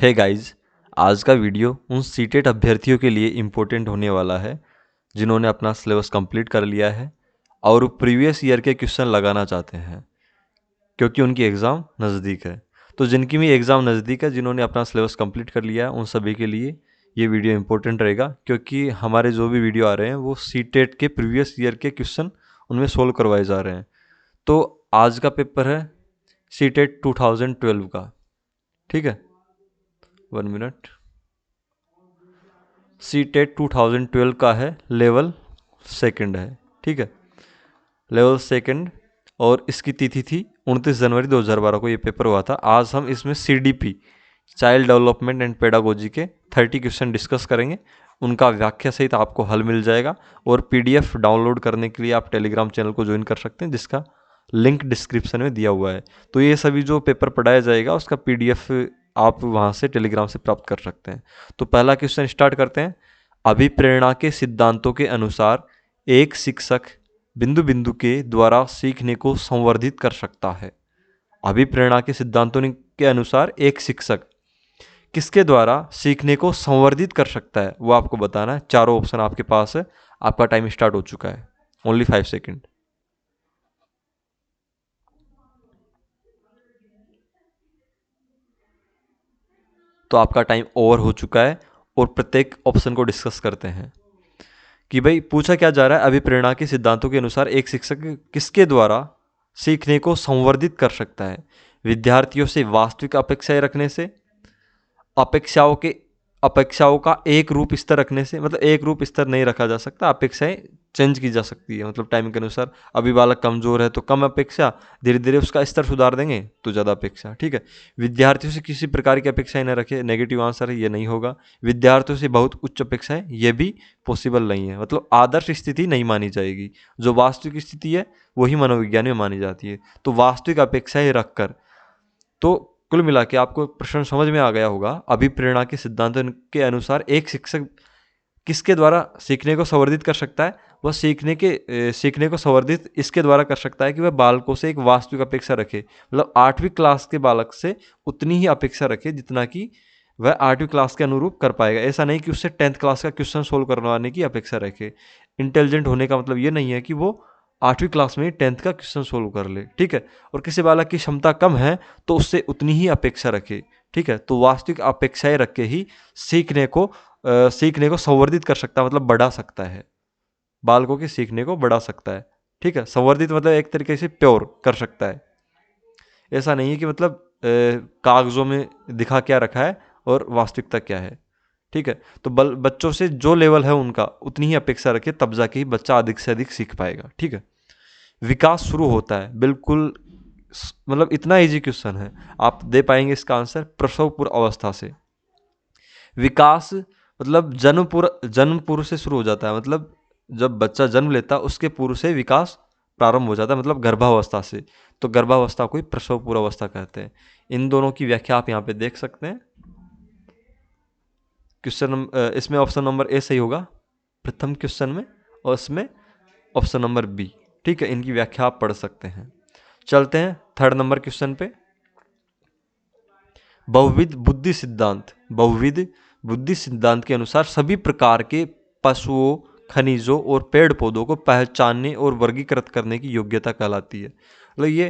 है गाइज, आज का वीडियो उन सीटेट अभ्यर्थियों के लिए इम्पोर्टेंट होने वाला है जिन्होंने अपना सिलेबस कंप्लीट कर लिया है और प्रीवियस ईयर के क्वेश्चन लगाना चाहते हैं क्योंकि उनकी एग्ज़ाम नज़दीक है। तो जिनकी भी एग्ज़ाम नज़दीक है, जिन्होंने अपना सिलेबस कंप्लीट कर लिया है, उन सभी के लिए ये वीडियो इम्पोर्टेंट रहेगा क्योंकि हमारे जो भी वीडियो आ रहे हैं वो सीटेट के प्रीवियस ईयर के क्वेश्चन उनमें सोल्व करवाए जा रहे हैं। तो आज का पेपर है सीटेट 2012 का, ठीक है। 1 मिनट। सीटेट 2012 का है, लेवल सेकंड है, ठीक है, लेवल सेकंड। और इसकी तिथि थी 29 जनवरी 2012 को ये पेपर हुआ था। आज हम इसमें CDP child development and pedagogy के 30 क्वेश्चन डिस्कस करेंगे। उनका व्याख्या सहित आपको हल मिल जाएगा और PDF डाउनलोड करने के लिए आप टेलीग्राम चैनल को ज्वाइन कर सकते हैं, जिसका लिंक डिस्क्रिप्शन में दिया हुआ है। तो ये सभी जो पेपर पढ़ाया जाएगा उसका PDF आप वहाँ से टेलीग्राम से प्राप्त कर सकते हैं। तो पहला क्वेश्चन स्टार्ट करते हैं। अभिप्रेरणा के सिद्धांतों के अनुसार एक शिक्षक बिंदु बिंदु के द्वारा सीखने को संवर्धित कर सकता है। अभिप्रेरणा के सिद्धांतों के अनुसार एक शिक्षक किसके द्वारा सीखने को संवर्धित कर सकता है, वो आपको बताना है। चारों ऑप्शन आपके पास है। आपका टाइम स्टार्ट हो चुका है, ओनली 5 सेकेंड। तो आपका टाइम ओवर हो चुका है और प्रत्येक ऑप्शन को डिस्कस करते हैं कि भाई पूछा क्या जा रहा है। अभिप्रेरणा के सिद्धांतों के अनुसार एक शिक्षक किसके द्वारा सीखने को संवर्धित कर सकता है? विद्यार्थियों से वास्तविक अपेक्षाएं रखने से, अपेक्षाओं का एक रूप स्तर रखने से, मतलब एक रूप स्तर नहीं रखा जा सकता, अपेक्षाएं चेंज की जा सकती है, मतलब टाइम के अनुसार। अभी बालक कमजोर है तो कम अपेक्षा, धीरे धीरे उसका स्तर सुधार देंगे तो ज़्यादा अपेक्षा, ठीक है। विद्यार्थियों से किसी प्रकार की अपेक्षाएं न रखे, नेगेटिव आंसर है, ये नहीं होगा। विद्यार्थियों से बहुत उच्च अपेक्षाएं, ये भी पॉसिबल नहीं है, मतलब आदर्श स्थिति नहीं मानी जाएगी। जो वास्तविक स्थिति है वही मनोविज्ञान में मानी जाती है। तो वास्तविक अपेक्षाएं रखकर, तो कुल मिला के आपको प्रश्न समझ में आ गया होगा। अभिप्रेरणा के सिद्धांतों के अनुसार एक शिक्षक किसके द्वारा सीखने को संवर्धित कर सकता है? वह सीखने को संवर्धित इसके द्वारा कर सकता है कि वह बालकों से एक वास्तविक अपेक्षा रखे, मतलब 8वीं क्लास के बालक से उतनी ही अपेक्षा रखे जितना कि वह 8वीं क्लास के अनुरूप कर पाएगा। ऐसा नहीं कि उससे 10th क्लास का क्वेश्चन सोल्व करवाने की अपेक्षा रखे। इंटेलिजेंट होने का मतलब ये नहीं है कि वो 8वीं क्लास में 10th का क्वेश्चन सोल्व कर ले, ठीक है। और किसी बालक की क्षमता कम है तो उससे उतनी ही अपेक्षा रखे, ठीक है। तो वास्तविक अपेक्षाएं रख के ही सीखने को संवर्धित कर सकता है, मतलब बढ़ा सकता है, बालकों के सीखने को बढ़ा सकता है, ठीक है। संवर्धित मतलब एक तरीके से प्योर कर सकता है। ऐसा नहीं है कि मतलब कागजों में दिखा क्या रखा है और वास्तविकता क्या है, ठीक है। तो बच्चों से जो लेवल है उनका उतनी ही अपेक्षा रखे, तब जाके ही बच्चा अधिक से अधिक सीख पाएगा, ठीक है। विकास शुरू होता है, बिल्कुल मतलब इतना इजी क्वेश्चन है, आप दे पाएंगे इसका आंसर। प्रसव पूर्व अवस्था से विकास मतलब जन्म पूर्व से शुरू हो जाता है, मतलब जब बच्चा जन्म लेता है उसके पूर्व से विकास प्रारंभ हो जाता है, मतलब गर्भावस्था से। तो गर्भावस्था को ही प्रसव पूर्व अवस्था कहते हैं। इन दोनों की व्याख्या आप यहाँ पे देख सकते हैं। इसमें ऑप्शन नंबर ए सही होगा प्रथम क्वेश्चन में, और इसमें ऑप्शन नंबर बी, ठीक है। इनकी व्याख्या आप पढ़ सकते हैं। चलते हैं थर्ड नंबर क्वेश्चन पे। बहुविध बुद्धि सिद्धांत के अनुसार सभी प्रकार के पशुओं, खनिजों और पेड़ पौधों को पहचानने और वर्गीकृत करने की योग्यता कहलाती है। मतलब ये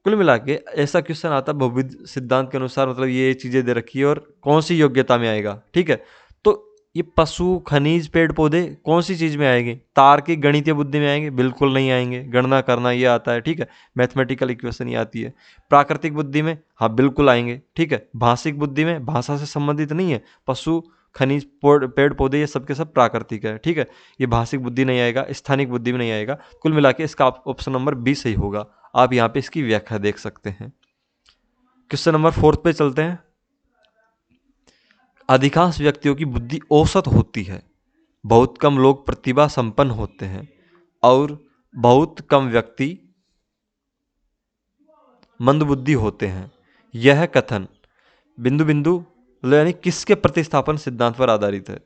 कुल मिला के ऐसा क्वेश्चन आता है बहुविध सिद्धांत के अनुसार, मतलब ये चीज़ें दे रखी है और कौन सी योग्यता में आएगा, ठीक है। तो ये पशु, खनिज, पेड़ पौधे कौन सी चीज़ में आएंगे? तार्किक गणितीय बुद्धि में आएंगे? बिल्कुल नहीं आएंगे। गणना करना ये आता है, ठीक है, मैथमेटिकल इक्वेशन ये आती है। प्राकृतिक बुद्धि में हाँ बिल्कुल आएंगे, ठीक है। भाषिक बुद्धि में भाषा से संबंधित नहीं है, पशु, खनिज, पेड़ पौधे ये सब के सब प्राकृतिक है, ठीक है। ये भाषिक बुद्धि नहीं आएगा, स्थानिक बुद्धि में नहीं आएगा। कुल मिला के इसका ऑप्शन नंबर बी सही होगा। आप यहाँ पे इसकी व्याख्या देख सकते हैं। क्वेश्चन नंबर 4 पे चलते हैं। अधिकांश व्यक्तियों की बुद्धि औसत होती है, बहुत कम लोग प्रतिभा संपन्न होते हैं और बहुत कम व्यक्ति मंदबुद्धि होते हैं। यह कथन बिंदु बिंदु यानी किसके प्रतिस्थापन सिद्धांत पर आधारित है?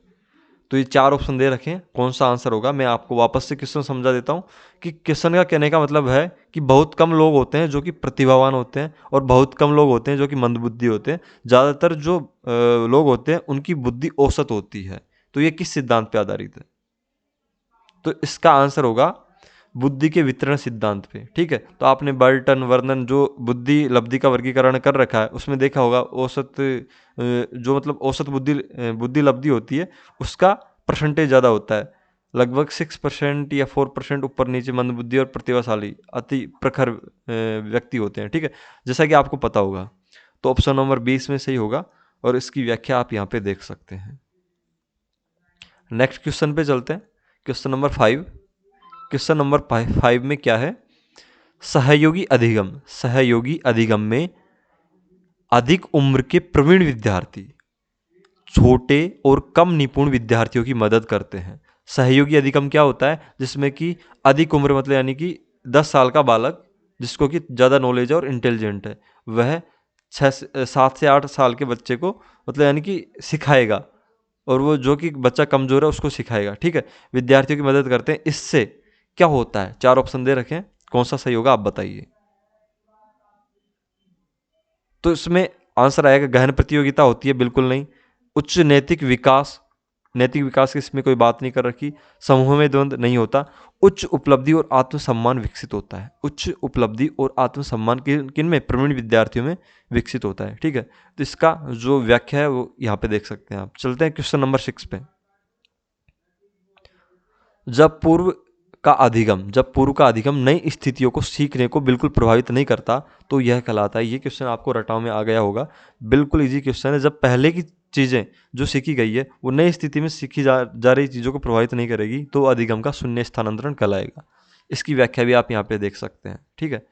तो ये 4 ऑप्शन दे रखे हैं, कौन सा आंसर होगा। मैं आपको वापस से क्वेश्चन समझा देता हूँ कि क्वेश्चन का कहने का मतलब है कि बहुत कम लोग होते हैं जो कि प्रतिभावान होते हैं और बहुत कम लोग होते हैं जो कि मंदबुद्धि होते हैं। ज़्यादातर जो लोग होते हैं उनकी बुद्धि औसत होती है। तो ये किस सिद्धांत पे आधारित है? तो इसका आंसर होगा बुद्धि के वितरण सिद्धांत पे। ठीक है, तो आपने बर्टन वर्नन जो बुद्धि लब्धि का वर्गीकरण कर रखा है उसमें देखा होगा औसत जो मतलब औसत बुद्धि लब्धि होती है उसका परसेंटेज ज़्यादा होता है, लगभग 6% या 4% ऊपर नीचे मंदबुद्धि और प्रतिभाशाली अति प्रखर व्यक्ति होते हैं। ठीक है, जैसा कि आपको पता होगा। तो ऑप्शन नंबर 20 में सही होगा और इसकी व्याख्या आप यहाँ पे देख सकते हैं। नेक्स्ट क्वेश्चन पे चलते हैं, क्वेश्चन नंबर 5। क्वेश्चन नंबर 5 में क्या है? सहयोगी अधिगम। सहयोगी अधिगम में अधिक उम्र के प्रवीण विद्यार्थी छोटे और कम निपुण विद्यार्थियों की मदद करते हैं। सहयोगी अधिगम क्या होता है? जिसमें कि अधिक उम्र मतलब यानी कि 10 साल का बालक जिसको कि ज़्यादा नॉलेज है और इंटेलिजेंट है, वह 7 से 8 साल के बच्चे को मतलब यानी कि सिखाएगा, और वो जो कि बच्चा कमज़ोर है उसको सिखाएगा। ठीक है, विद्यार्थियों की मदद करते हैं। इससे क्या होता है? 4 ऑप्शन दे रखे हैं, कौन सा सही होगा आप बताइए। तो इसमें आंसर आएगा गहन प्रतियोगिता होती है, बिल्कुल नहीं। उच्च नैतिक विकास, नैतिक विकास की इसमें कोई बात नहीं कर रखी। समूह में द्वंद्व नहीं होता। उच्च उपलब्धि और आत्मसम्मान विकसित होता है। उच्च उपलब्धि और आत्मसम्मान किन में? प्रवीण विद्यार्थियों में विकसित होता है। ठीक है, तो इसका जो व्याख्या है वो यहाँ पे देख सकते हैं आप। चलते हैं क्वेश्चन नंबर 6 पे। जब पूर्व का अधिगम नई स्थितियों को सीखने को बिल्कुल प्रभावित नहीं करता तो यह कहलाता है। ये क्वेश्चन आपको रटाव में आ गया होगा, बिल्कुल इजी क्वेश्चन है। जब पहले की चीज़ें जो सीखी गई है वो नई स्थिति में सीखी जा रही चीज़ों को प्रभावित नहीं करेगी तो अधिगम का शून्य स्थानांतरण कहलाएगा। इसकी व्याख्या भी आप यहाँ पे देख सकते हैं। ठीक है,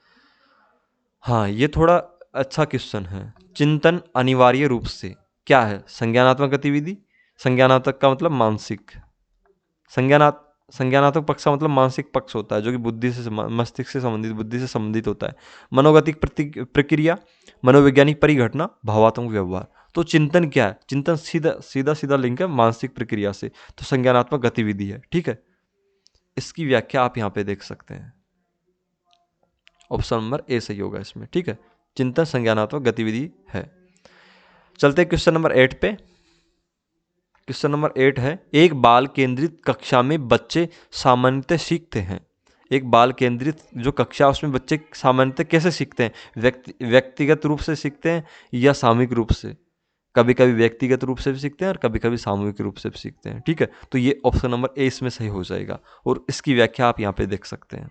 हाँ ये थोड़ा अच्छा क्वेश्चन है। चिंतन अनिवार्य रूप से क्या है? संज्ञानात्मक गतिविधि। संज्ञानात्मक का मतलब मानसिक, संज्ञानात्मक संज्ञानात्मक पक्ष का मतलब मानसिक पक्ष होता है जो कि बुद्धि से मस्तिष्क से संबंधित, बुद्धि से संबंधित होता है। मनोगतिक प्रक्रिया, मनोवैज्ञानिक परिघटना, भावात्मक व्यवहार। तो चिंतन क्या है? चिंतन सीधा सीधा सीधा लिंक है मानसिक प्रक्रिया से, तो संज्ञानात्मक गतिविधि है। ठीक है, इसकी व्याख्या आप यहाँ पे देख सकते हैं। ऑप्शन नंबर ए सही होगा इसमें। ठीक है, चिंतन संज्ञानात्मक गतिविधि है। चलते हैं क्वेश्चन नंबर 8 पे। क्वेश्चन नंबर 8 है, एक बाल केंद्रित कक्षा में बच्चे सामान्यतः सीखते हैं। एक बाल केंद्रित जो कक्षा उसमें बच्चे सामान्यतः कैसे सीखते हैं? व्यक्तिगत रूप से सीखते हैं या सामूहिक रूप से? कभी कभी व्यक्तिगत रूप से भी सीखते हैं और कभी कभी सामूहिक रूप से भी सीखते हैं। ठीक है, तो ये ऑप्शन नंबर ए इसमें सही हो जाएगा और इसकी व्याख्या आप यहाँ पे देख सकते हैं।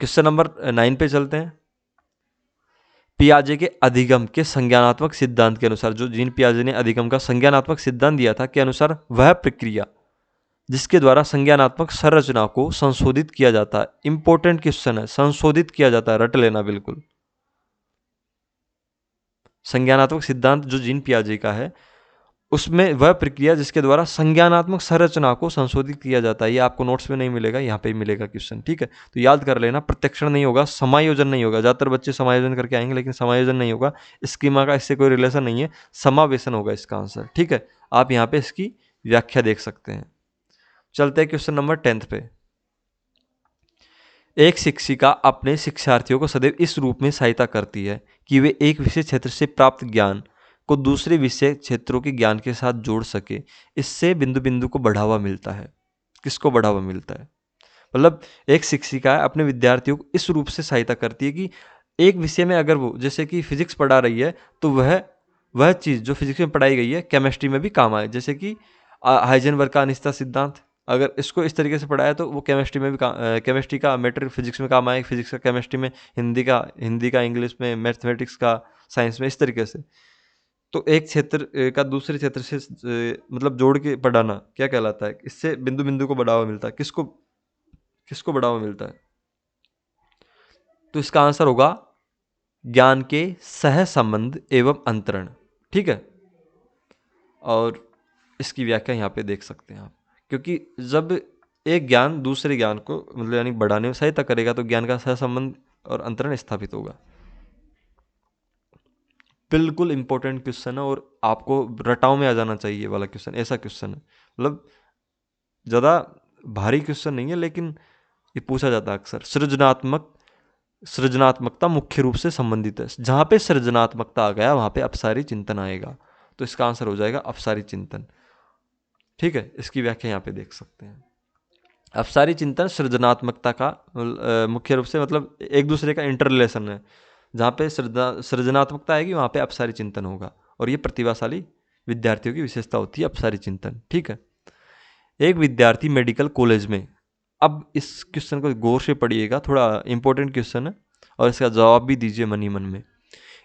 क्वेश्चन नंबर 9 पे चलते हैं। पियाजे के अधिगम के संज्ञानात्मक सिद्धांत के अनुसार, जो जीन पियाजे ने अधिगम का संज्ञानात्मक सिद्धांत दिया था के अनुसार, वह प्रक्रिया जिसके द्वारा संज्ञानात्मक संरचना को संशोधित किया जाता है। इंपॉर्टेंट क्वेश्चन है, संशोधित किया जाता है, रट लेना बिल्कुल। संज्ञानात्मक सिद्धांत जो जीन पियाजे का है उसमें वह प्रक्रिया जिसके द्वारा संज्ञानात्मक संरचना को संशोधित किया जाता है। ये आपको नोट्स में नहीं मिलेगा, यहाँ पे ही मिलेगा क्वेश्चन। ठीक है, तो याद कर लेना, प्रत्यक्षण नहीं होगा, समायोजन नहीं होगा। ज़्यादातर बच्चे समायोजन करके आएंगे लेकिन समायोजन नहीं होगा। स्कीमा का इससे कोई रिलेशन नहीं है, समावेशन होगा इसका आंसर। ठीक है, आप यहाँ पे इसकी व्याख्या देख सकते हैं। चलते हैं क्वेश्चन नंबर 10 पे। एक शिक्षिका अपने शिक्षार्थियों को सदैव इस रूप में सहायता करती है कि वे एक विशेष क्षेत्र से प्राप्त ज्ञान को दूसरे विषय क्षेत्रों के ज्ञान के साथ जोड़ सके। इससे बिंदु बिंदु को बढ़ावा मिलता है। किसको बढ़ावा मिलता है? मतलब एक शिक्षिका अपने विद्यार्थियों को इस रूप से सहायता करती है कि एक विषय में अगर वो जैसे कि फिजिक्स पढ़ा रही है तो वह चीज़ जो फिजिक्स में पढ़ाई गई है केमिस्ट्री में भी काम आए। जैसे कि हाइजेनबर्ग का अनिश्चितता सिद्धांत, अगर इसको इस तरीके से पढ़ाया तो वो केमिस्ट्री में भी केमिस्ट्री का मैटर फिजिक्स में काम आए, फिजिक्स का केमिस्ट्री में, हिंदी का इंग्लिश में, मैथमेटिक्स का साइंस में, इस तरीके से। तो एक क्षेत्र का दूसरे क्षेत्र से मतलब जोड़ के पढ़ाना क्या कहलाता है? इससे बिंदु बिंदु को बढ़ावा मिलता है। किसको किसको बढ़ावा मिलता है? तो इसका आंसर होगा ज्ञान के सह संबंध एवं अंतरण। ठीक है, और इसकी व्याख्या यहाँ पे देख सकते हैं आप, क्योंकि जब एक ज्ञान दूसरे ज्ञान को मतलब यानी बढ़ाने में सहायता करेगा तो ज्ञान का सह संबंध और अंतरण स्थापित होगा। बिल्कुल इंपॉर्टेंट क्वेश्चन है और आपको रटाव में आ जाना चाहिए ये वाला क्वेश्चन, ऐसा क्वेश्चन है। मतलब ज़्यादा भारी क्वेश्चन नहीं है, लेकिन ये पूछा जाता है अक्सर। सृजनात्मकता मुख्य रूप से संबंधित है। जहाँ पे सृजनात्मकता आ गया वहाँ पे अपसारी चिंतन आएगा, तो इसका आंसर हो जाएगा अपसारी चिंतन। ठीक है, इसकी व्याख्या यहाँ पे देख सकते हैं। अपसारी चिंतन सृजनात्मकता का मुख्य रूप से मतलब एक दूसरे का इंटर रिलेशन है। जहाँ पे सृजनात्मकता आएगी वहाँ पे अपसारी चिंतन होगा, और ये प्रतिभाशाली विद्यार्थियों की विशेषता होती है अपसारी चिंतन। ठीक है, एक विद्यार्थी मेडिकल कॉलेज में, अब इस क्वेश्चन को गौर से पढ़िएगा, थोड़ा इंपॉर्टेंट क्वेश्चन है और इसका जवाब भी दीजिए मन ही मन में।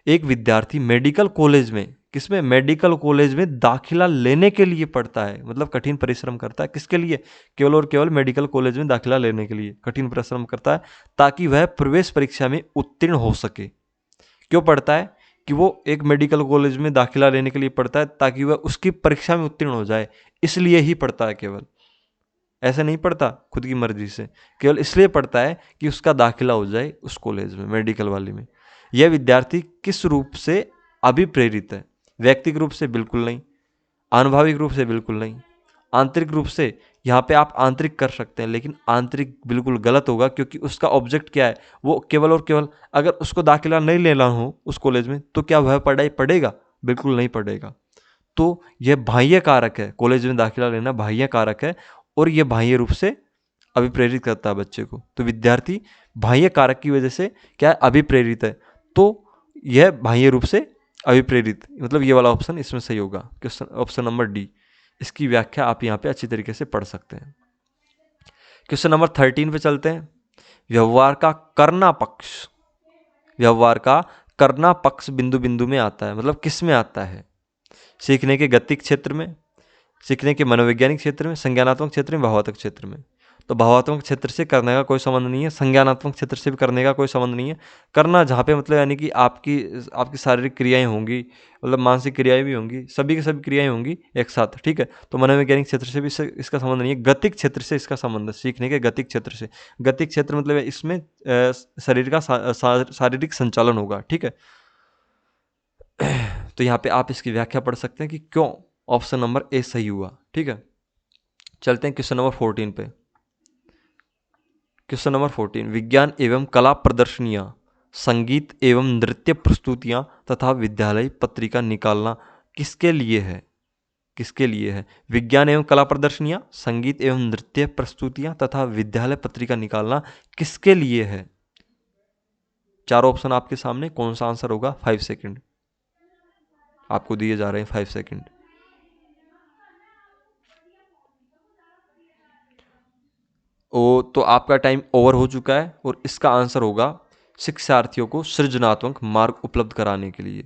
एक विद्यार्थी मेडिकल कॉलेज में, किसमें, मेडिकल कॉलेज में दाखिला लेने के लिए पढ़ता है, मतलब कठिन परिश्रम करता है। किसके लिए, केवल और केवल मेडिकल कॉलेज में दाखिला लेने के लिए कठिन परिश्रम करता है, ताकि वह प्रवेश परीक्षा में उत्तीर्ण हो सके। क्यों पढ़ता है, कि वो एक मेडिकल कॉलेज में दाखिला लेने के लिए पढ़ता है ताकि वह उसकी परीक्षा में उत्तीर्ण हो जाए, इसलिए ही पढ़ता है। केवल ऐसे नहीं पढ़ता खुद की मर्जी से, केवल इसलिए पढ़ता है कि उसका दाखिला हो जाए उस कॉलेज में, मेडिकल वाले में। यह विद्यार्थी किस रूप से अभिप्रेरित है, व्यक्तिगत रूप से बिल्कुल नहीं, आनुभाविक रूप से बिल्कुल नहीं, आंतरिक रूप से, यहाँ पे आप आंतरिक कर सकते हैं लेकिन आंतरिक बिल्कुल गलत होगा, क्योंकि उसका ऑब्जेक्ट क्या है, वो केवल और केवल, अगर उसको दाखिला नहीं लेना हो उस कॉलेज में तो क्या वह पढ़ाई पढ़ेगा, बिल्कुल नहीं पढ़ेगा। तो यह बाह्य कारक है, कॉलेज में दाखिला लेना बाह्य कारक है, और यह बाह्य रूप से अभिप्रेरित करता है बच्चे को। तो विद्यार्थी बाह्य कारक की वजह से क्या है, अभिप्रेरित है, तो यह बाह्य रूप से अभिप्रेरित, मतलब ये वाला ऑप्शन इसमें सही होगा, क्वेश्चन ऑप्शन नंबर डी। इसकी व्याख्या आप यहाँ पे अच्छी तरीके से पढ़ सकते हैं। क्वेश्चन नंबर 13 पे चलते हैं। व्यवहार का करना पक्ष, व्यवहार का करना पक्ष बिंदु बिंदु में आता है, मतलब किस में आता है, सीखने के गतिक क्षेत्र में, सीखने के मनोवैज्ञानिक क्षेत्र में, संज्ञानात्मक क्षेत्र में, भावात्मक क्षेत्र में। तो भावात्मक क्षेत्र से करने का कोई संबंध नहीं है, संज्ञानात्मक क्षेत्र से भी करने का कोई संबंध नहीं है। करना जहाँ पे मतलब यानी कि आपकी आपकी शारीरिक क्रियाएं होंगी, मतलब मानसिक क्रियाएं भी होंगी, सभी की सभी क्रियाएं होंगी एक साथ। ठीक है, तो मनोवैज्ञानिक क्षेत्र से भी इसका संबंध नहीं है, गतिक क्षेत्र से इसका संबंध है, सीखने के गतिक क्षेत्र से। गतिक क्षेत्र मतलब इसमें शरीर का शारीरिक संचालन होगा। ठीक है, तो यहाँ पे आप इसकी व्याख्या पढ़ सकते हैं कि क्यों ऑप्शन नंबर ए सही हुआ। ठीक है, चलते हैं क्वेश्चन नंबर 14 पे। क्वेश्चन नंबर 14, विज्ञान एवं कला प्रदर्शनियाँ, संगीत एवं नृत्य प्रस्तुतियाँ तथा विद्यालय पत्रिका निकालना किसके लिए है, किसके लिए है। विज्ञान एवं कला प्रदर्शनियाँ, संगीत एवं नृत्य प्रस्तुतियाँ तथा विद्यालय पत्रिका निकालना किसके लिए है। चारों ऑप्शन आपके सामने, कौन सा आंसर होगा। 5 सेकंड आपको दिए जा रहे हैं, 5 सेकंड। ओ तो आपका टाइम ओवर हो चुका है, और इसका आंसर होगा शिक्षार्थियों को सृजनात्मक मार्ग उपलब्ध कराने के लिए,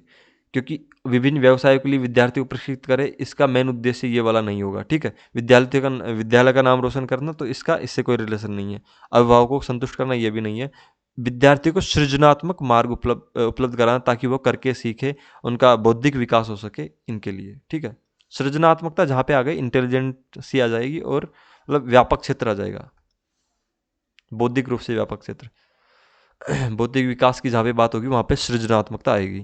क्योंकि विभिन्न व्यवसायों के लिए विद्यार्थियों को प्रशिक्षित करे, इसका मेन उद्देश्य ये वाला नहीं होगा। ठीक है, विद्यालय का नाम रोशन करना, तो इसका इससे कोई रिलेशन नहीं है। अभिभावकों को संतुष्ट करना, ये भी नहीं है। विद्यार्थियों को सृजनात्मक मार्ग उपलब्ध कराना ताकि वो करके सीखे, उनका बौद्धिक विकास हो सके, इनके लिए। ठीक है, सृजनात्मकता जहाँ पे आ गई, इंटेलिजेंट सी आ जाएगी, और मतलब व्यापक क्षेत्र आ जाएगा, बौद्धिक रूप से व्यापक क्षेत्र। बौद्धिक विकास की जहाँ पे बात होगी वहाँ पे सृजनात्मकता आएगी।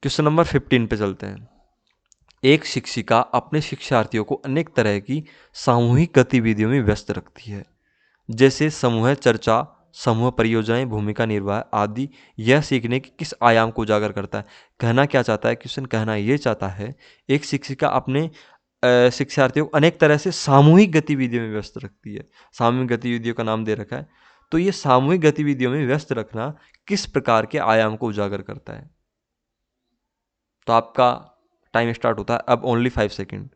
क्वेश्चन नंबर 15 पे चलते हैं। एक शिक्षिका अपने शिक्षार्थियों को अनेक तरह की सामूहिक गतिविधियों में व्यस्त रखती है, जैसे समूह चर्चा, समूह परियोजनाएं, भूमिका निर्वाह आदि। यह सीखने के किस आयाम को उजागर करता है। कहना क्या चाहता है क्वेश्चन, कहना ये चाहता है एक शिक्षिका अपने शिक्षार्थियों को अनेक तरह से सामूहिक गतिविधियों में व्यस्त रखती है। सामूहिक गतिविधियों का नाम दे रखा है, तो ये सामूहिक गतिविधियों में व्यस्त रखना किस प्रकार के आयाम को उजागर करता है। तो आपका टाइम स्टार्ट होता है अब, ओनली 5 सेकेंड।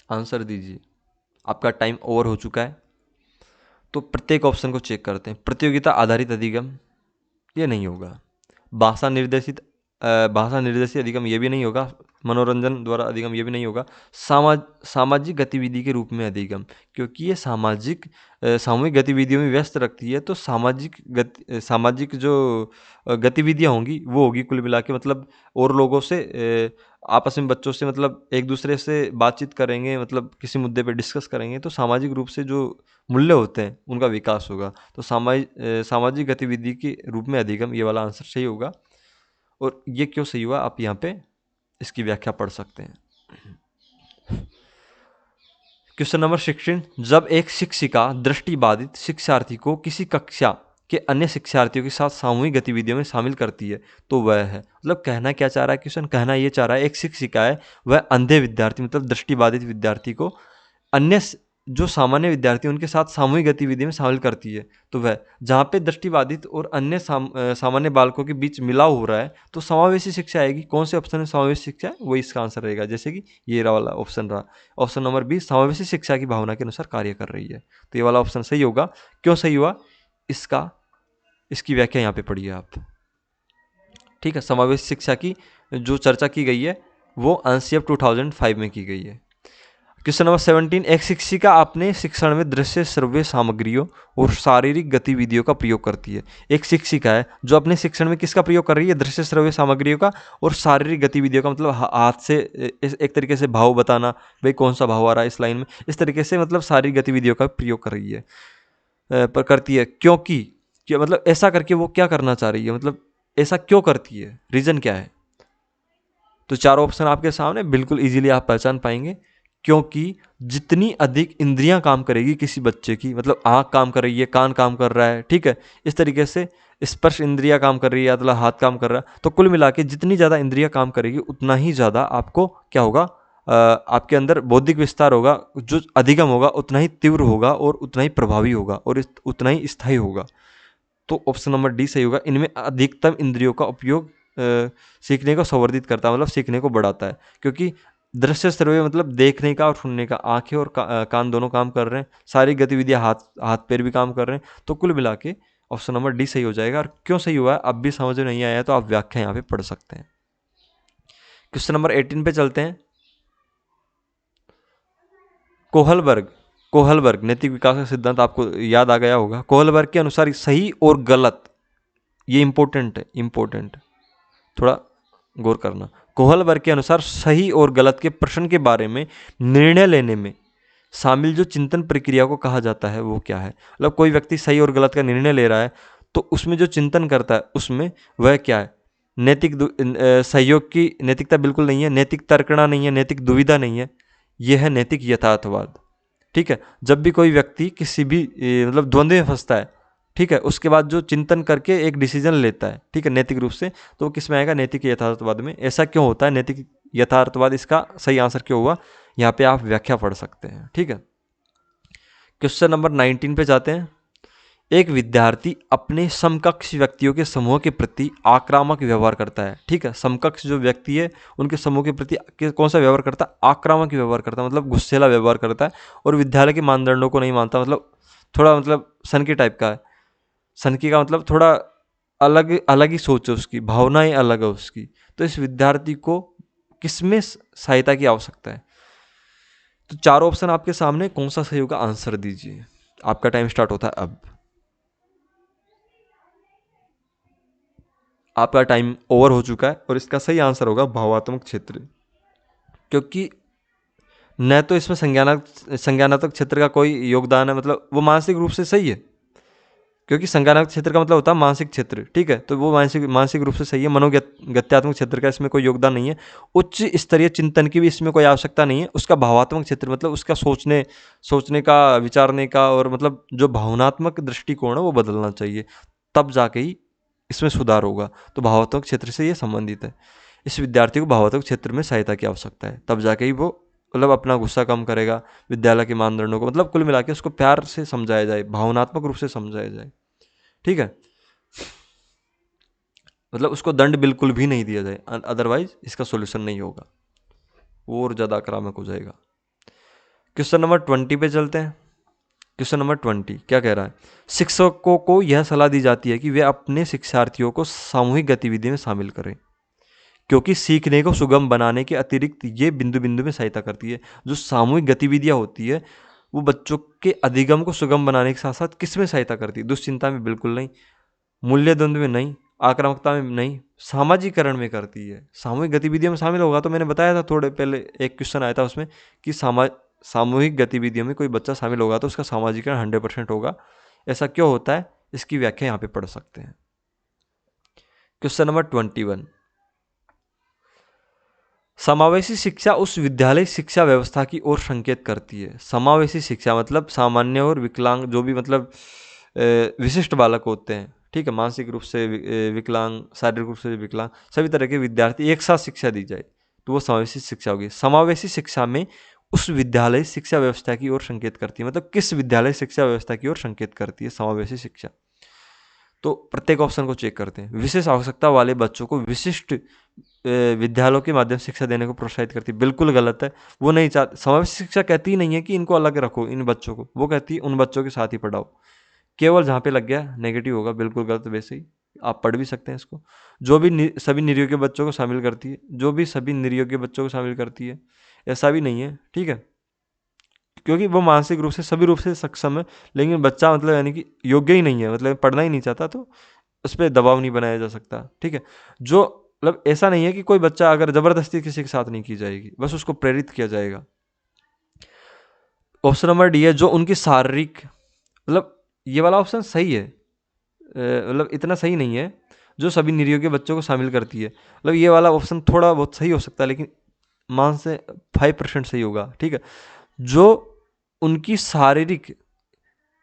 आंसर दीजिए, आपका टाइम ओवर हो चुका है। तो प्रत्येक ऑप्शन को चेक करते हैं। प्रतियोगिता आधारित अधिगम, ये नहीं होगा। भाषा निर्देशित अधिगम, ये भी नहीं होगा। मनोरंजन द्वारा अधिगम, ये भी नहीं होगा। सामाजिक गतिविधि के रूप में अधिगम, क्योंकि ये सामूहिक गतिविधियों में व्यस्त रखती है, तो सामाजिक जो गतिविधियाँ होंगी वो होगी कुल मिला के, मतलब और लोगों से आपस में बच्चों से मतलब एक दूसरे से बातचीत करेंगे, मतलब किसी मुद्दे पे डिस्कस करेंगे, तो सामाजिक रूप से जो मूल्य होते हैं उनका विकास होगा। तो सामाजिक गतिविधि के रूप में अधिगम, ये वाला आंसर सही होगा। और ये क्यों सही हुआ, आप यहाँ पे इसकी व्याख्या पढ़ सकते हैं। क्वेश्चन नंबर 16, जब एक शिक्षिका दृष्टिबाधित शिक्षार्थी को किसी कक्षा के अन्य शिक्षार्थियों के साथ सामूहिक गतिविधियों में शामिल करती है तो वह है, मतलब कहना क्या चाह रहा है क्वेश्चन, कहना ये चाह रहा है एक शिक्षिका है, वह अंधे विद्यार्थी मतलब दृष्टिबाधित विद्यार्थी को अन्य जो सामान्य विद्यार्थी उनके साथ सामूहिक गतिविधि में शामिल करती है, तो वह, जहाँ पे दृष्टिबाधित और अन्य सामान्य बालकों के बीच मिलाव हो रहा है तो समावेशी शिक्षा आएगी। कौन से ऑप्शन में समावेशी शिक्षा है, वही इसका आंसर रहेगा। जैसे कि ये वाला ऑप्शन रहा, ऑप्शन नंबर बी, समावेशी शिक्षा की भावना के अनुसार कार्य कर रही है, तो ये वाला ऑप्शन सही होगा। क्यों सही हुआ, इसकी व्याख्या यहाँ पे पढ़िए आप। ठीक है, समावेशी शिक्षा की जो चर्चा की गई है वो एनसीएफ 2005 में की गई है। क्वेश्चन नंबर 17, एक शिक्षिका अपने शिक्षण में दृश्य श्रव्य सामग्रियों और शारीरिक गतिविधियों का प्रयोग करती है। एक शिक्षिका है जो अपने शिक्षण में किसका प्रयोग कर रही है, दृश्य श्रव्य सामग्रियों का और शारीरिक गतिविधियों का, मतलब हाथ से एक तरीके से भाव बताना, भाई कौन सा भाव आ रहा है इस लाइन में, इस तरीके से मतलब शारीरिक गतिविधियों का प्रयोग कर रही है, पर करती है। क्योंकि क्या मतलब ऐसा करके वो क्या करना चाह रही है, मतलब ऐसा क्यों करती है, रीजन क्या है। तो चारों ऑप्शन आपके सामने, बिल्कुल इजीली आप पहचान पाएंगे। क्योंकि जितनी अधिक इंद्रियां काम करेगी किसी बच्चे की, मतलब आंख काम कर रही है, कान काम कर रहा है, ठीक है, इस तरीके से स्पर्श इंद्रिया काम कर रही है, मतलब हाथ काम कर रहा है, तो कुल मिला के जितनी ज़्यादा इंद्रियां काम करेगी उतना ही ज़्यादा आपको क्या होगा, आपके अंदर बौद्धिक विस्तार होगा, जो अधिगम होगा उतना ही तीव्र होगा और उतना ही प्रभावी होगा और उतना ही स्थायी होगा। तो ऑप्शन नंबर डी सही होगा। इनमें अधिकतम इंद्रियों का उपयोग सीखने को संवर्धित करता है, मतलब सीखने को बढ़ाता है। क्योंकि दृश्य श्रव्य मतलब देखने का और सुनने का, आंखें और कान दोनों काम कर रहे हैं, सारी गतिविधियां हाथ पैर भी काम कर रहे हैं, तो कुल मिला के ऑप्शन नंबर डी सही हो जाएगा। और क्यों सही हुआ है अब भी समझ में नहीं आया तो आप व्याख्या यहाँ पे पढ़ सकते हैं। क्वेश्चन नंबर 18 पे चलते हैं। कोहलबर्ग नैतिक विकास का सिद्धांत आपको याद आ गया होगा। कोहलबर्ग के अनुसार सही और गलत, ये इंपॉर्टेंट थोड़ा गौर करना। कोहलबर्ग के अनुसार सही और गलत के प्रश्न के बारे में निर्णय लेने में शामिल जो चिंतन प्रक्रिया को कहा जाता है वो क्या है। मतलब कोई व्यक्ति सही और गलत का निर्णय ले रहा है तो उसमें जो चिंतन करता है उसमें वह क्या है, नैतिक सहयोग की नैतिकता बिल्कुल नहीं है, नैतिक तर्कणा नहीं है, नैतिक दुविधा नहीं है, यह है नैतिक यथार्थवाद। ठीक है, जब भी कोई व्यक्ति किसी भी मतलब द्वंद्व में फंसता है, ठीक है, उसके बाद जो चिंतन करके एक डिसीजन लेता है, ठीक है, नैतिक रूप से, तो वो किस में आएगा, नैतिक यथार्थवाद में। ऐसा क्यों होता है नैतिक यथार्थवाद, इसका सही आंसर क्यों हुआ, यहाँ पे आप व्याख्या पढ़ सकते हैं। ठीक है, क्वेश्चन नंबर 19 पे जाते हैं। एक विद्यार्थी अपने समकक्ष व्यक्तियों के समूह के प्रति आक्रामक व्यवहार करता है। ठीक है, समकक्ष जो व्यक्ति है उनके समूह के प्रति कौन सा व्यवहार करता है, आक्रामक व्यवहार करता है, मतलब गुस्सेला व्यवहार करता है और विद्यालय के मानदंडों को नहीं मानता, मतलब थोड़ा मतलब सनकी टाइप का है। सनकी का मतलब थोड़ा अलग अलग ही सोच है उसकी, भावनाएं अलग है उसकी। तो इस विद्यार्थी को किसमें सहायता की आवश्यकता है। तो चारों ऑप्शन आपके सामने, कौन सा सही होगा आंसर दीजिए। आपका टाइम स्टार्ट होता है अब। आपका टाइम ओवर हो चुका है और इसका सही आंसर होगा भावात्मक क्षेत्र। क्योंकि न तो इसमें संज्ञानात्मक क्षेत्र का कोई योगदान है, मतलब वो मानसिक रूप से सही है, क्योंकि संज्ञानात्मक क्षेत्र का मतलब होता है मानसिक क्षेत्र। ठीक है, तो वो मानसिक रूप से सही है। मनोगत्यात्मक क्षेत्र का इसमें कोई योगदान नहीं है। उच्च स्तरीय चिंतन की भी इसमें कोई आवश्यकता नहीं है। उसका भावात्मक क्षेत्र मतलब उसका सोचने का, विचारने का, और मतलब जो भावनात्मक दृष्टिकोण है वो बदलना चाहिए, तब जाके ही इसमें सुधार होगा। तो भावात्मक क्षेत्र से ये संबंधित है। इस विद्यार्थी को भावात्मक क्षेत्र में सहायता की आवश्यकता है, तब जाके ही वो मतलब अपना गुस्सा कम करेगा, विद्यालय के मानदंडों को, मतलब कुल मिला के उसको प्यार से समझाया जाए, भावनात्मक रूप से समझाया जाए। ठीक है, मतलब उसको दंड बिल्कुल भी नहीं दिया जाए, अदरवाइज इसका सॉल्यूशन नहीं होगा, वो और ज़्यादा आक्रामक हो जाएगा। क्वेश्चन नंबर 20 पे चलते हैं। क्वेश्चन नंबर 20 क्या कह रहा है, शिक्षकों को यह सलाह दी जाती है कि वे अपने शिक्षार्थियों को सामूहिक गतिविधि में शामिल करें, क्योंकि सीखने को सुगम बनाने के अतिरिक्त ये बिंदु बिंदु में सहायता करती है। जो सामूहिक गतिविधियां होती है वो बच्चों के अधिगम को सुगम बनाने के साथ साथ किस में सहायता करती है, दुश्चिंता में बिल्कुल नहीं, मूल्य द्वंद्व में नहीं, आक्रामकता में नहीं, सामाजिकरण में करती है। सामूहिक गतिविधियों में शामिल होगा तो मैंने बताया था थोड़े पहले, एक क्वेश्चन आया था उसमें कि सामूहिक गतिविधियों में कोई बच्चा शामिल होगा तो उसका सामाजिकरण 100% होगा। ऐसा क्यों होता है, इसकी व्याख्या यहाँ पे पढ़ सकते हैं। क्वेश्चन नंबर 21, समावेशी शिक्षा उस विद्यालय शिक्षा व्यवस्था की ओर संकेत करती है। समावेशी शिक्षा मतलब सामान्य और विकलांग, जो भी मतलब विशिष्ट बालक होते हैं, ठीक है, मानसिक रूप से विकलांग, शारीरिक रूप से विकलांग, सभी तरह के विद्यार्थी एक साथ शिक्षा दी जाए तो वो समावेशी शिक्षा होगी। समावेशी शिक्षा में उस विद्यालय शिक्षा व्यवस्था की ओर संकेत करती है, मतलब किस विद्यालय शिक्षा व्यवस्था की ओर संकेत करती है समावेशी शिक्षा। तो प्रत्येक ऑप्शन को चेक करते हैं। विशेष आवश्यकता वाले बच्चों को विशिष्ट विद्यालयों के माध्यम से शिक्षा देने को प्रोत्साहित करती है। बिल्कुल गलत है, वो नहीं चाहती। समावेशी शिक्षा कहती ही नहीं है कि इनको अलग रखो इन बच्चों को, वो कहती है उन बच्चों के साथ ही पढ़ाओ। केवल जहाँ पे लग गया नेगेटिव होगा, बिल्कुल गलत। वैसे ही आप पढ़ भी सकते हैं इसको। जो भी सभी निरयोग्य बच्चों को शामिल करती है, जो भी सभी निरयोग्य बच्चों को शामिल करती है, ऐसा भी नहीं है, ठीक है, क्योंकि वो मानसिक रूप से सभी रूप से सक्षम है, लेकिन बच्चा मतलब यानी कि योग्य ही नहीं है, मतलब पढ़ना ही नहीं चाहता, तो उस पर दबाव नहीं बनाया जा सकता, ठीक है। जो मतलब ऐसा नहीं है कि कोई बच्चा अगर जबरदस्ती किसी के साथ नहीं की जाएगी, बस उसको प्रेरित किया जाएगा। ऑप्शन नंबर डी है, जो उनकी शारीरिक, मतलब ये वाला ऑप्शन सही है, मतलब इतना सही नहीं है, जो सभी निरयोग्य बच्चों को शामिल करती है, मतलब ये वाला ऑप्शन थोड़ा बहुत सही हो सकता है, लेकिन मान से 5% सही होगा, ठीक है। जो उनकी शारीरिक,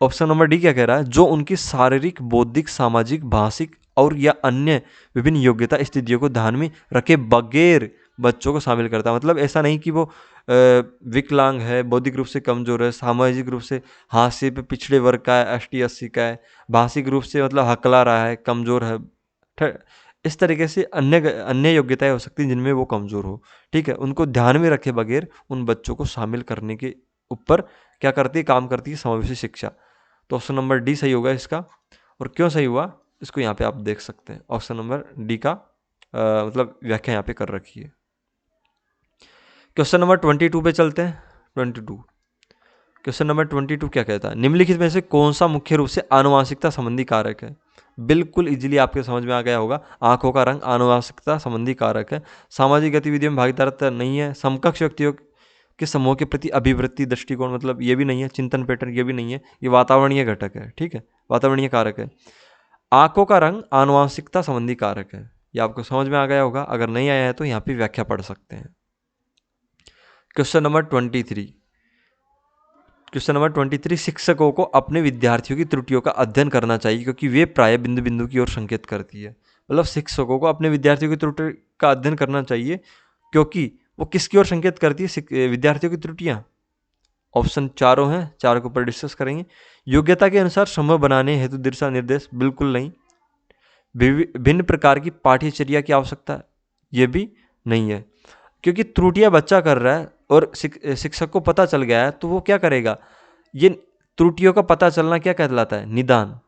ऑप्शन नंबर डी क्या कह रहा है, जो उनकी शारीरिक, बौद्धिक, सामाजिक, भाषिक और या अन्य विभिन्न योग्यता स्थितियों को ध्यान में रखे बगैर बच्चों को शामिल करता है। मतलब ऐसा नहीं कि वो विकलांग है, बौद्धिक रूप से कमजोर है, सामाजिक रूप से हाशिए पे पिछड़े वर्ग का है, ST SC का है, भाषिक रूप से मतलब हकला रहा है, कमजोर है, इस तरीके से अन्य अन्य योग्यताएं हो सकती हैं जिनमें वो कमजोर हो, ठीक है। उनको ध्यान में रखे बगैर उन बच्चों को शामिल करने के ऊपर क्या करती है, काम करती है समावेशी शिक्षा। तो ऑप्शन नंबर डी सही होगा इसका। और क्यों सही हुआ इसको यहाँ पे आप देख सकते हैं, ऑप्शन नंबर डी का मतलब व्याख्या यहाँ पे कर रखी है। क्वेश्चन नंबर 22 पे चलते हैं। 22, क्वेश्चन नंबर 22 क्या कहता है, निम्नलिखित में से कौन सा मुख्य रूप से आनुवांशिकता संबंधी कारक है। बिल्कुल इजीली आपके समझ में आ गया होगा, आंखों का रंग आनुवांशिकता संबंधी कारक है। सामाजिक गतिविधियों में भागीदारिता नहीं है। समकक्ष व्यक्तियों के समूह के प्रति अभिवृत्ति दृष्टिकोण, मतलब ये भी नहीं है। चिंतन पैटर्न ये भी नहीं है। ये वातावरणीय घटक है, ठीक है, वातावरणीय कारक है। आंखों का रंग आनुवांशिकता संबंधी कारक है। ये आपको समझ में आ गया होगा, अगर नहीं आया है तो यहाँ पे व्याख्या पढ़ सकते हैं। क्वेश्चन नंबर 23, क्वेश्चन नंबर 23, शिक्षकों को अपने विद्यार्थियों की त्रुटियों का अध्ययन करना चाहिए क्योंकि वे प्राय बिंदु बिंदु की ओर संकेत करती है। मतलब शिक्षकों को अपने विद्यार्थियों की त्रुटि का अध्ययन करना चाहिए क्योंकि वो किसकी ओर संकेत करती है, विद्यार्थियों की त्रुटियां। ऑप्शन चारों हैं, चारों के ऊपर डिस्कस करेंगे। योग्यता के अनुसार समूह बनाने हेतु दिशा निर्देश, बिल्कुल नहीं। भिन्न प्रकार की पाठ्यचर्या की आवश्यकता, ये भी नहीं है, क्योंकि त्रुटियां बच्चा कर रहा है और शिक्षक को पता चल गया है तो वो क्या करेगा। ये त्रुटियों का पता चलना क्या कहलाता है, निदान।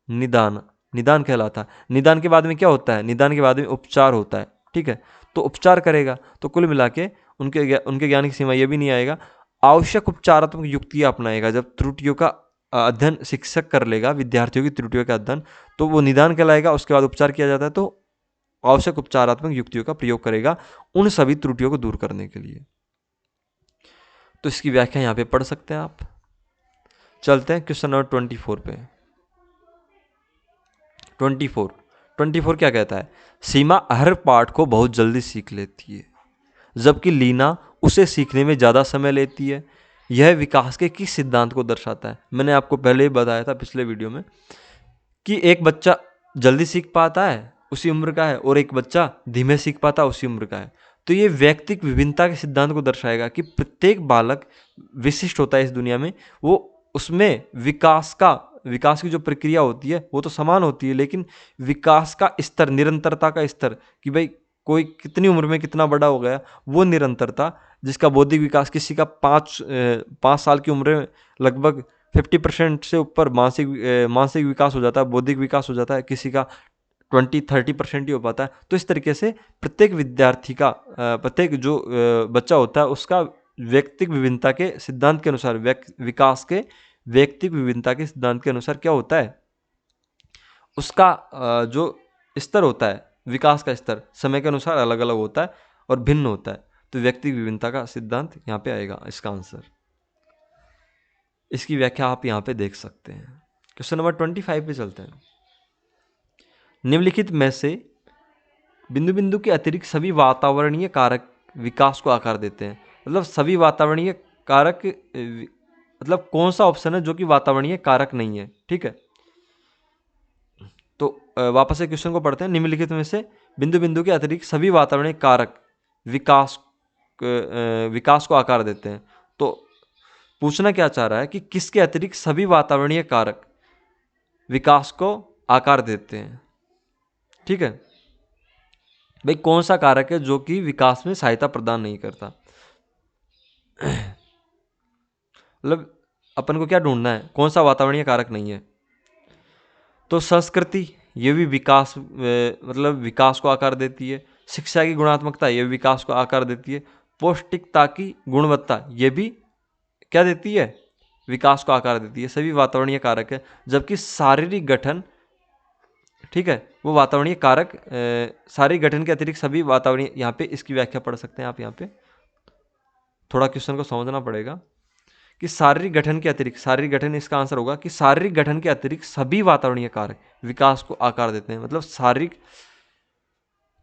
निदान निदान कहलाता है। निदान के बाद में क्या होता है, निदान के बाद में उपचार होता है, ठीक है। तो उपचार करेगा, तो कुल मिला के उनके ज्ञान की सीमा ये भी नहीं आएगा। आवश्यक उपचारात्मक युक्तियां अपनाएगा। जब त्रुटियों का अध्ययन शिक्षक कर लेगा, विद्यार्थियों की त्रुटियों का अध्ययन, तो वो निदान कहलाएगा। उसके बाद उपचार किया जाता है, तो आवश्यक उपचारात्मक युक्तियों का प्रयोग करेगा उन सभी त्रुटियों को दूर करने के लिए। तो इसकी व्याख्या यहाँ पे पढ़ सकते हैं आप। चलते हैं क्वेश्चन नंबर 24 पे। 24 क्या कहता है, सीमा हर पाठ को बहुत जल्दी सीख लेती है जबकि लीना उसे सीखने में ज़्यादा समय लेती है। यह विकास के किस सिद्धांत को दर्शाता है। मैंने आपको पहले ही बताया था पिछले वीडियो में कि एक बच्चा जल्दी सीख पाता है उसी उम्र का है और एक बच्चा धीमे सीख पाता है उसी उम्र का है। तो ये व्यक्तिक विभिन्नता के सिद्धांत को दर्शाएगा कि प्रत्येक बालक विशिष्ट होता है इस दुनिया में। वो उसमें विकास की जो प्रक्रिया होती है वो तो समान होती है, लेकिन विकास का स्तर, निरंतरता का स्तर, कि भाई कोई कितनी उम्र में कितना बड़ा हो गया, वो निरंतरता, जिसका बौद्धिक विकास किसी का 5 साल की उम्र में लगभग 50% से ऊपर मानसिक विकास हो जाता है, बौद्धिक विकास हो जाता है, किसी का 20-30% ही हो पाता है। तो इस तरीके से प्रत्येक विद्यार्थी का प्रत्येक जो बच्चा होता है उसका व्यक्तिक विभिन्नता के सिद्धांत के अनुसार, विकास के व्यक्तिक विभिन्नता के सिद्धांत के अनुसार क्या होता है, उसका जो स्तर होता है, विकास का स्तर समय के अनुसार अलग अलग होता है और भिन्न होता है, तो व्यक्ति की विभिन्नता का सिद्धांत यहाँ पे आएगा इसका आंसर। इसकी व्याख्या आप यहाँ पे देख सकते हैं। क्वेश्चन नंबर 25 पे चलते हैं। निम्नलिखित में से बिंदु बिंदु के अतिरिक्त सभी वातावरणीय कारक विकास को आकार देते हैं। मतलब सभी वातावरणीय कारक मतलब कौन सा ऑप्शन है जो कि वातावरणीय कारक नहीं है, ठीक है। तो वापस से क्वेश्चन को पढ़ते हैं। निम्नलिखित में से बिंदु बिंदु के अतिरिक्त सभी वातावरणीय कारक विकास को आकार देते हैं। तो पूछना क्या चाह रहा है कि किसके अतिरिक्त सभी वातावरणीय कारक विकास को आकार देते हैं, ठीक है। भाई कौन सा कारक है जो कि विकास में सहायता प्रदान नहीं करता। मतलब अपन को क्या ढूंढना है, कौन सा वातावरणीय कारक नहीं है। तो संस्कृति ये भी विकास मतलब विकास को आकार देती है। शिक्षा की गुणात्मकता ये भी विकास को आकार देती है। पौष्टिकता की गुणवत्ता ये भी क्या देती है, विकास को आकार देती है। सभी वातावरणीय कारक है। जबकि शारीरिक गठन, ठीक है, वो वातावरणीय कारक शारीरिक गठन के अतिरिक्त सभी वातावरणीय, यहाँ पे इसकी व्याख्या पढ़ सकते हैं आप। यहाँ पे थोड़ा क्वेश्चन को समझना पड़ेगा कि शारीरिक गठन के अतिरिक्त, शारीरिक गठन इसका आंसर होगा कि शारीरिक गठन के अतिरिक्त सभी वातावरणीय कारक विकास को आकार देते हैं। मतलब शारीरिक,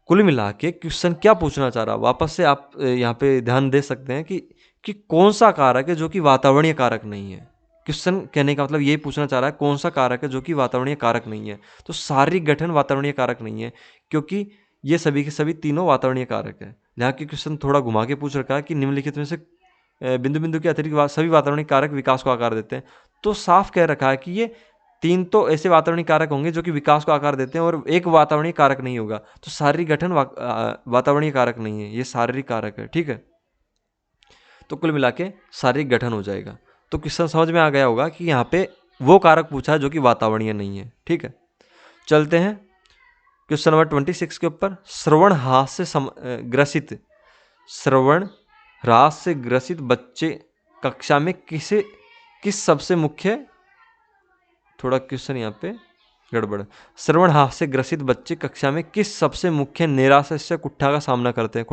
कुल मिला के क्वेश्चन क्या पूछना चाह रहा है, वापस से आप यहाँ पे ध्यान दे सकते हैं कि कौन सा कारक है जो कि वातावरणीय कारक नहीं है। क्वेश्चन कहने का मतलब यही पूछना चाह रहा है कौन सा कारक है जो कि वातावरणीय कारक नहीं है। तो शारीरिक गठन वातावरणीय कारक नहीं है, क्योंकि ये सभी के सभी तीनों वातावरणीय कारक है। यहाँ के क्वेश्चन थोड़ा घुमा के पूछ रखा है कि निम्नलिखित में से बिंदु बिंदु के अतिरिक्त सभी वातावरणीय कारक विकास को आकार देते हैं। तो साफ कह रखा है कि ये तीन तो ऐसे वातावरणीय कारक होंगे जो कि विकास को आकार देते हैं और एक वातावरणीय कारक नहीं होगा। तो शारीरिक गठन वातावरणीय कारक नहीं है, ये शारीरिक कारक है, ठीक है। तो कुल मिला के शारीरिक गठन हो जाएगा। तो क्वेश्चन समझ में आ गया होगा कि यहाँ पे वो कारक पूछा है जो कि वातावरणीय नहीं है, ठीक है। चलते हैं क्वेश्चन नंबर 26 के ऊपर। श्रवण ह्रास से ग्रसित बच्चे कक्षा में किस सबसे मुख्य, थोड़ा क्वेश्चन यहाँ पे गड़बड़। श्रवण ह्रास से ग्रसित बच्चे कक्षा में किस सबसे मुख्य निराशा कुंठा का सामना करते हैं।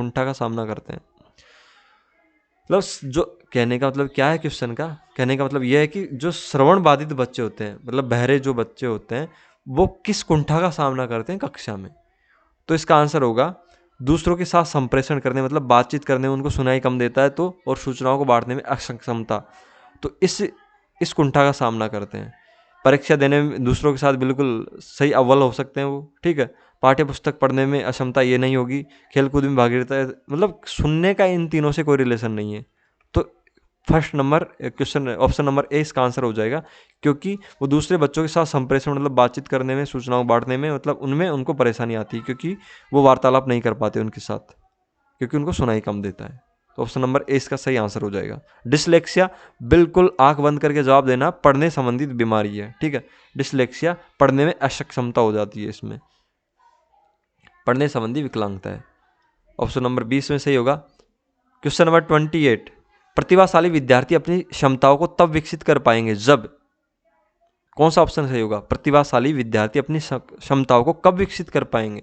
मतलब जो कहने का मतलब क्या है क्वेश्चन का, कहने का मतलब यह है कि जो श्रवण बाधित बच्चे होते हैं, मतलब बहरे जो बच्चे होते हैं, वो किस कुंठा का सामना करते हैं कक्षा में। तो इसका आंसर होगा दूसरों के साथ संप्रेषण करने, मतलब बातचीत करने में उनको सुनाई कम देता है तो, और सूचनाओं को बांटने में अक्षमता, तो इस कुंठा का सामना करते हैं। परीक्षा देने में दूसरों के साथ बिल्कुल सही अव्वल हो सकते हैं वो, ठीक है। पाठ्य पुस्तक पढ़ने में अक्षमता ये नहीं होगी। खेलकूद में भागीदारिता, मतलब सुनने का इन तीनों से कोई रिलेशन नहीं है। तो first number question, option number A इसका आंसर हो जाएगा, क्योंकि वो दूसरे बच्चों के साथ संप्रेषण मतलब बातचीत करने में, सूचनाओं बांटने में, मतलब उनमें उनको परेशानी आती है, क्योंकि वो वार्तालाप नहीं कर पाते उनके साथ, क्योंकि उनको सुनाई कम देता है। तो ऑप्शन नंबर ए इसका सही आंसर हो जाएगा। डिसलेक्सिया, बिल्कुल आंख बंद करके जवाब देना, पढ़ने संबंधित बीमारी है, ठीक है। डिसलेक्सिया पढ़ने में अक्षमता हो जाती है, इसमें पढ़ने संबंधी विकलांगता है। ऑप्शन नंबर 20 में सही होगा। Question number 28। प्रतिभाशाली विद्यार्थी अपनी क्षमताओं को तब विकसित कर पाएंगे जब, कौन सा ऑप्शन सही होगा। प्रतिभाशाली विद्यार्थी अपनी क्षमताओं को कब विकसित कर पाएंगे,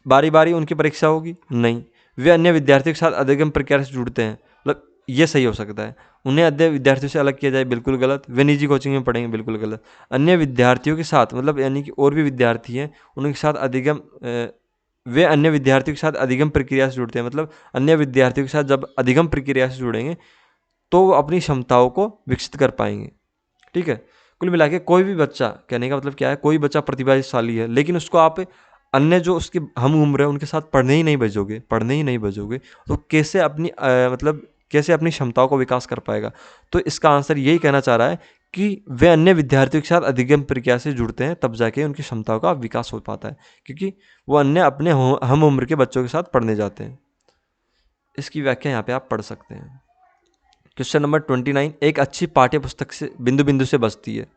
बारी बारी उनकी परीक्षा होगी, नहीं। वे अन्य विद्यार्थियों के साथ अधिगम प्रक्रिया से जुड़ते हैं, मतलब ये सही हो सकता है। उन्हें अन्य विद्यार्थियों से अलग किया जाए, बिल्कुल गलत। वे निजी कोचिंग में पढ़ेंगे, बिल्कुल गलत। अन्य विद्यार्थियों के साथ, मतलब यानी कि और भी विद्यार्थी हैं उनके साथ वे अन्य विद्यार्थियों के साथ अधिगम प्रक्रिया से जुड़ते हैं, मतलब अन्य विद्यार्थियों के साथ जब अधिगम प्रक्रिया से जुड़ेंगे तो वो अपनी क्षमताओं को विकसित कर पाएंगे, ठीक है। कुल मिला के कोई भी बच्चा, कहने का मतलब क्या है, कोई बच्चा प्रतिभाशाली है लेकिन उसको आप अन्य जो उसके हम उम्र है उनके साथ पढ़ने ही नहीं भेजोगे तो कैसे अपनी क्षमताओं को विकास कर पाएगा। तो इसका आंसर यही कहना चाह रहा है कि वे अन्य विद्यार्थियों के साथ अधिगम प्रक्रिया से जुड़ते हैं, तब जाके उनकी क्षमताओं का विकास हो पाता है, क्योंकि वो अन्य अपने हम उम्र के बच्चों के साथ पढ़ने जाते हैं। इसकी व्याख्या यहाँ पे आप पढ़ सकते हैं। Question number 29। एक अच्छी पाठ्य पुस्तक से बिंदु बिंदु से बचती है।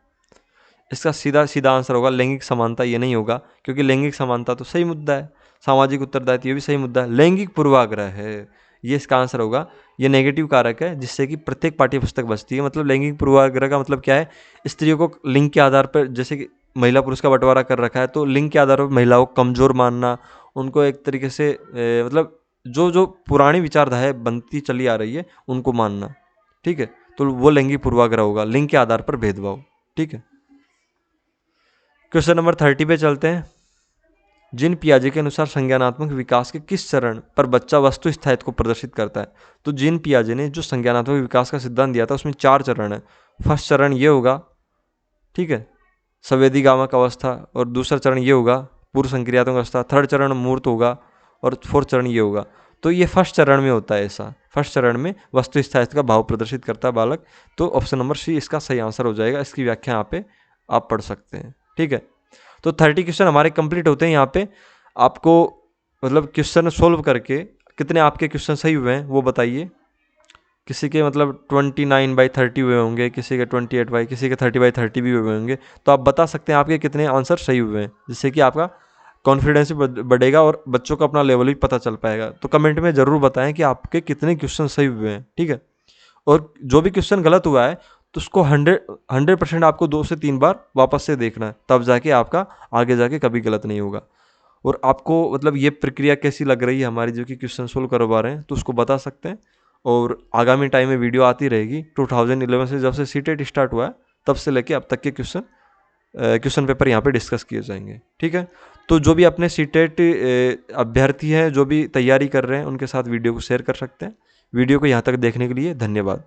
इसका सीधा आंसर होगा लैंगिक समानता। ये नहीं होगा, क्योंकि लैंगिक समानता तो सही मुद्दा है। सामाजिक उत्तरदायित्व ये भी सही मुद्दा है। लैंगिक पूर्वाग्रह है, ये इसका आंसर होगा। ये नेगेटिव कारक है जिससे कि प्रत्येक पाठ्य पुस्तक बचती है। मतलब लैंगिक पूर्वाग्रह का मतलब क्या है, स्त्रियों को लिंग के आधार पर, जैसे कि महिला पुरुष का बंटवारा कर रखा है, तो लिंग के आधार पर महिलाओं को कमज़ोर मानना, उनको एक तरीके से मतलब जो जो पुरानी विचारधारा बनती चली आ रही है उनको मानना, ठीक है, तो वो लैंगिक पूर्वाग्रह होगा, लिंग के आधार पर भेदभाव, ठीक है। क्वेश्चन नंबर 30 पे चलते हैं। जिन पियाजे के अनुसार संज्ञानात्मक विकास के किस चरण पर बच्चा वस्तु स्थायित्व को प्रदर्शित करता है? तो जिन पियाजे ने जो संज्ञानात्मक विकास का सिद्धांत दिया था उसमें 4 चरण है। फर्स्ट चरण ये होगा, ठीक है, संवेदीगामक अवस्था, और दूसरा चरण ये होगा पूर्व संक्रियात्मक अवस्था, थर्ड चरण मूर्त होगा, और फोर्थ चरण ये होगा। तो ये फर्स्ट चरण में होता है ऐसा, फर्स्ट चरण में वस्तु स्थायित्व का भाव प्रदर्शित करता है बालक। तो ऑप्शन नंबर सी इसका सही आंसर हो जाएगा। इसकी व्याख्या यहाँ पे आप पढ़ सकते हैं, ठीक है। तो 30 क्वेश्चन हमारे कंप्लीट होते हैं। यहाँ पे आपको मतलब क्वेश्चन सोल्व करके कितने आपके क्वेश्चन सही हुए हैं वो बताइए। किसी के मतलब 29/30 हुए होंगे, किसी के 28 किसी के 30/30 भी हुए होंगे। तो आप बता सकते हैं आपके कितने आंसर सही हुए हैं, जिससे कि आपका कॉन्फिडेंस भी बढ़ेगा और बच्चों को अपना लेवल भी पता चल पाएगा। तो कमेंट में ज़रूर बताएं कि आपके कितने क्वेश्चन सही हुए हैं, ठीक है। और जो भी क्वेश्चन गलत हुआ है तो उसको 100% आपको 2 से 3 बार वापस से देखना है, तब जाके आपका आगे जाके कभी गलत नहीं होगा। और आपको मतलब ये प्रक्रिया कैसी लग रही है हमारी जो कि क्वेश्चन सोल्व करवा रहे हैं, तो उसको बता सकते हैं। और आगामी टाइम में वीडियो आती रहेगी। 2011 से जब से सीटेट स्टार्ट हुआ है तब से लेके अब तक के क्वेश्चन पेपर यहाँ पे डिस्कस किए जाएंगे, ठीक है। तो जो भी अपने सीटेट अभ्यर्थी हैं, जो भी तैयारी कर रहे हैं, उनके साथ वीडियो को शेयर कर सकते हैं। वीडियो को यहाँ तक देखने के लिए धन्यवाद।